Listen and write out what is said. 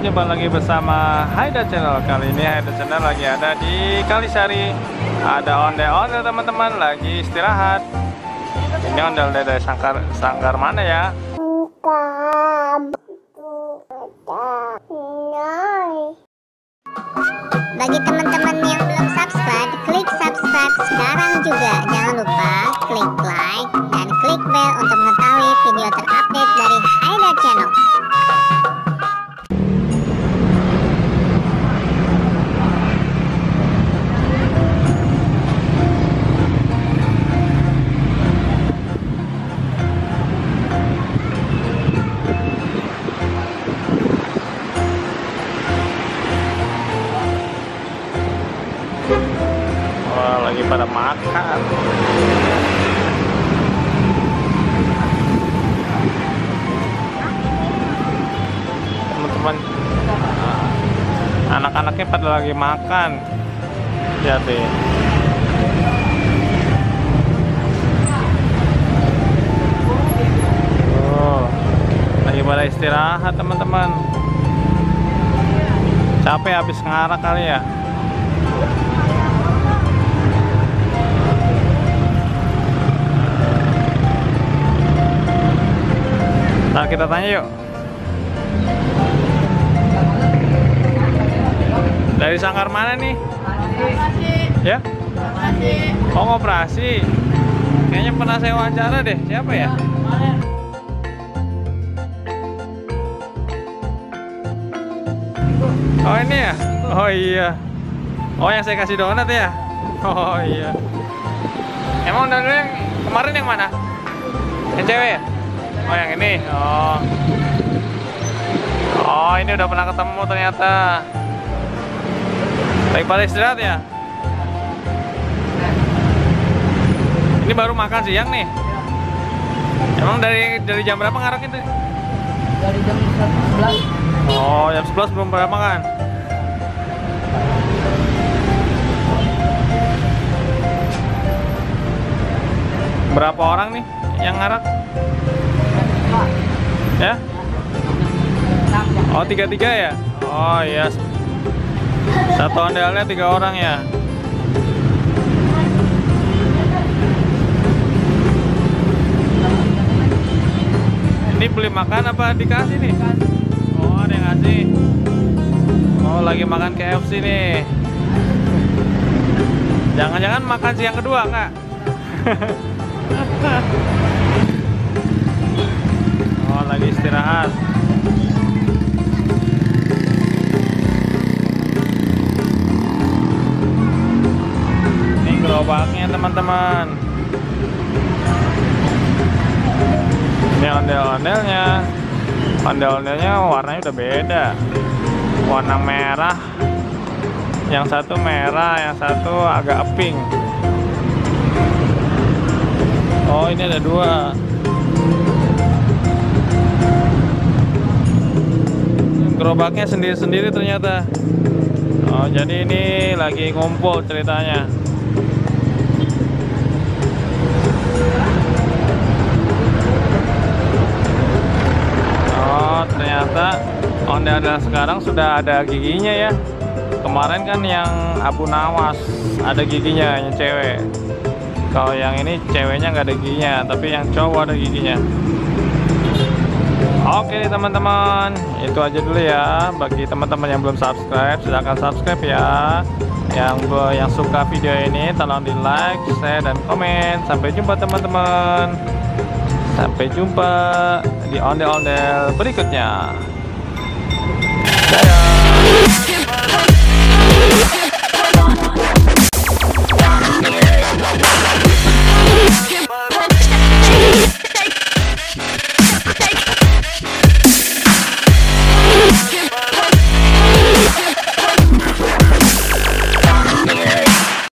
jumpa lagi bersama Haida Channel. Kali ini Haida Channel lagi ada di Kalisari. Ada ondel-ondel teman-teman, lagi istirahat. Ini ondel dari sanggar mana ya? Bagi teman-teman yang belum subscribe, klik subscribe sekarang juga. Jangan lupa klik like dan klik bell untuk mengetahui video terupdate dari Haida Channel. Lagi pada makan. Teman-teman, anak-anaknya pada lagi makan. Jadi lagi pada istirahat teman-teman. Capek habis ngarak kali ya. Nah, kita tanya yuk. Dari sanggar mana nih? Operasi. Ya? Operasi. Oh, ngoperasi. Kayaknya pernah saya wawancara deh. Siapa ya? Oh, ini ya? Oh iya. Oh, yang saya kasih donat ya? Oh iya. Emang donat yang kemarin yang mana? Yang cewek ya? Oh, yang ini. Oh, ini udah pernah ketemu ternyata. Lagi pada istirahat ya? Ini baru makan siang nih. Emang dari jam berapa ngarak itu? Dari jam 11. Oh, jam 11 belum pada makan. Berapa orang nih yang ngarak? Ya? Oh, 3 ya? Oh iya. Satu ondelnya 3 orang ya. Ini beli makan apa dikasih nih? Oh, ada yang ngasih. Oh, lagi makan KFC nih. Jangan-jangan makan siang kedua enggak? Oh, lagi istirahat. Ini gerobaknya teman-teman. Ini ondel-ondelnya. Ondel-ondelnya warnanya udah beda. Warna merah. Yang satu merah, yang satu agak pink. Oh, ini ada 2. Gerobaknya sendiri-sendiri ternyata. Oh, jadi ini lagi ngumpul ceritanya. Oh, ternyata ondel-ondel sekarang sudah ada giginya ya. Kemarin kan yang Abu Nawas ada giginya, yang cewek. Kalau yang ini ceweknya nggak ada giginya, tapi yang cowok ada giginya. Oke teman-teman, itu aja dulu ya. Bagi teman-teman yang belum subscribe, silahkan subscribe ya. Yang suka video ini, tolong di like, share, dan komen. Sampai jumpa teman-teman. Sampai jumpa di ondel-ondel berikutnya.